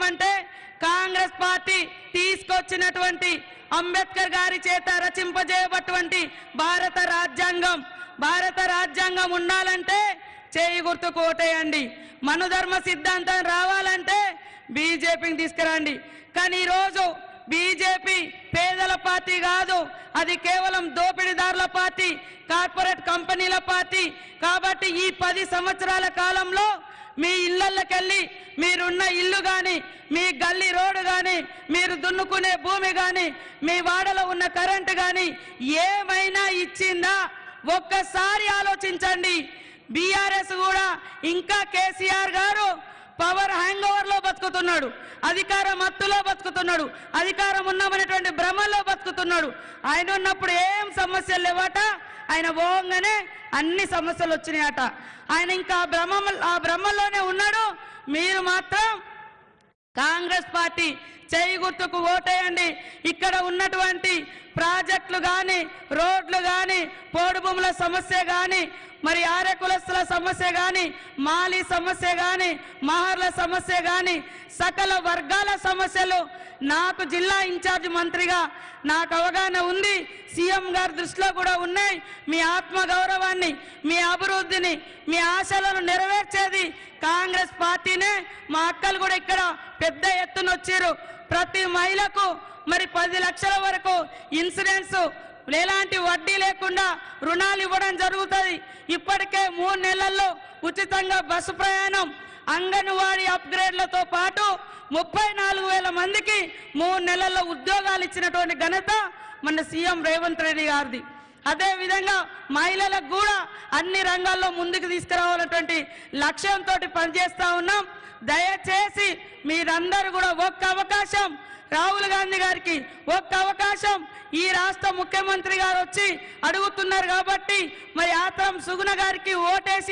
ఏమంటే కాంగ్రెస్ పార్టీ తీసుకొచ్చినటువంటి అంబేద్కర్ గారి చేత రచింపజేయబడినటువంటి భారత రాజ్యాంగం ఉండాలంటే చేయి గుర్తుకు ఓటేయండి, మనుధర్మ సిద్ధాంతం రావాలంటే బీజేపీని తీసుకురండి. కానీ ఈరోజు బీజేపీ పేదల పార్టీ కాదు, అది కేవలం దోపిడీదారుల పార్టీ, కార్పొరేట్ కంపెనీల పార్టీ. కాబట్టి ఈ 10 సంవత్సరాల కాలంలో మీ ఇళ్లకెళ్ళి మీరున్న ఇల్లు కానీ, మీ గల్లీ రోడ్డు కానీ, మీరు దున్నుకునే భూమి కానీ, మీ వాడలో ఉన్న కరెంటు కానీ ఏమైనా ఇచ్చిందా ఒక్కసారి ఆలోచించండి. బీఆర్ఎస్ కూడా ఇంకా కేసీఆర్ గారు పవర్ హ్యాంగ్ ఓవర్ లో బతుకుతున్నాడు, అధికార మత్తులో బతుకుతున్నాడు, అధికారం ఉన్నామనేటువంటి భ్రమలో బతుకుతున్నాడు. ఆయన ఉన్నప్పుడు ఏం సమస్యలు లేవట, ఆయన పోగానే అన్ని సమస్యలు వచ్చినాయట. ఆయన ఇంకా ఆ భ్రమలోనే ఉన్నాడు. మీరు మాత్రం కాంగ్రెస్ పార్టీ చేయి గుర్తుకు ఓటేయండి. ఇక్కడ ఉన్నటువంటి ప్రాజెక్టులు కానీ, రోడ్లు కానీ, పోడు భూముల సమస్య కానీ, మరి ఆర్య కులస్తుల సమస్య కానీ, మాలీ సమస్య కానీ, మహర్ల సమస్య కానీ, సకల వర్గాల సమస్యలు నాకు జిల్లా ఇన్ఛార్జ్ మంత్రిగా నాకు అవగాహన ఉంది. సీఎం గారి దృష్టిలో కూడా ఉన్నాయి. మీ ఆత్మ గౌరవాన్ని, మీ అభివృద్ధిని, మీ ఆశలను నెరవేర్చేది కాంగ్రెస్ పార్టీనే. మా అక్కలు కూడా ఇక్కడ పెద్ద ఎత్తున వచ్చారు. ప్రతి మహిళకు మరి 10 లక్షల వరకు ఇన్సూరెన్స్, ఎలాంటి వడ్డీ లేకుండా రుణాలు ఇవ్వడం జరుగుతుంది. ఇప్పటికే 3 నెలల్లో ఉచితంగా బస్సు ప్రయాణం, అంగన్వాడీ అప్గ్రేడ్లతో పాటు 34,000 మందికి 3 నెలల్లో ఉద్యోగాలు ఇచ్చినటువంటి ఘనత మన సీఎం రేవంత్ రెడ్డి గారిది. అదేవిధంగా మహిళలకు కూడా అన్ని రంగాల్లో ముందుకు తీసుకురావాలన్నటువంటి లక్ష్యంతో పనిచేస్తూ ఉన్నాం. దయచేసి మీరందరూ కూడా ఒక్క అవకాశం, రాహుల్ గాంధీ గారికి ఒక్క అవకాశం, ఈ రాష్ట్ర ముఖ్యమంత్రి గారు వచ్చి అడుగుతున్నారు కాబట్టి మరి ఆత్రం సుగుణ గారికి ఓటేసి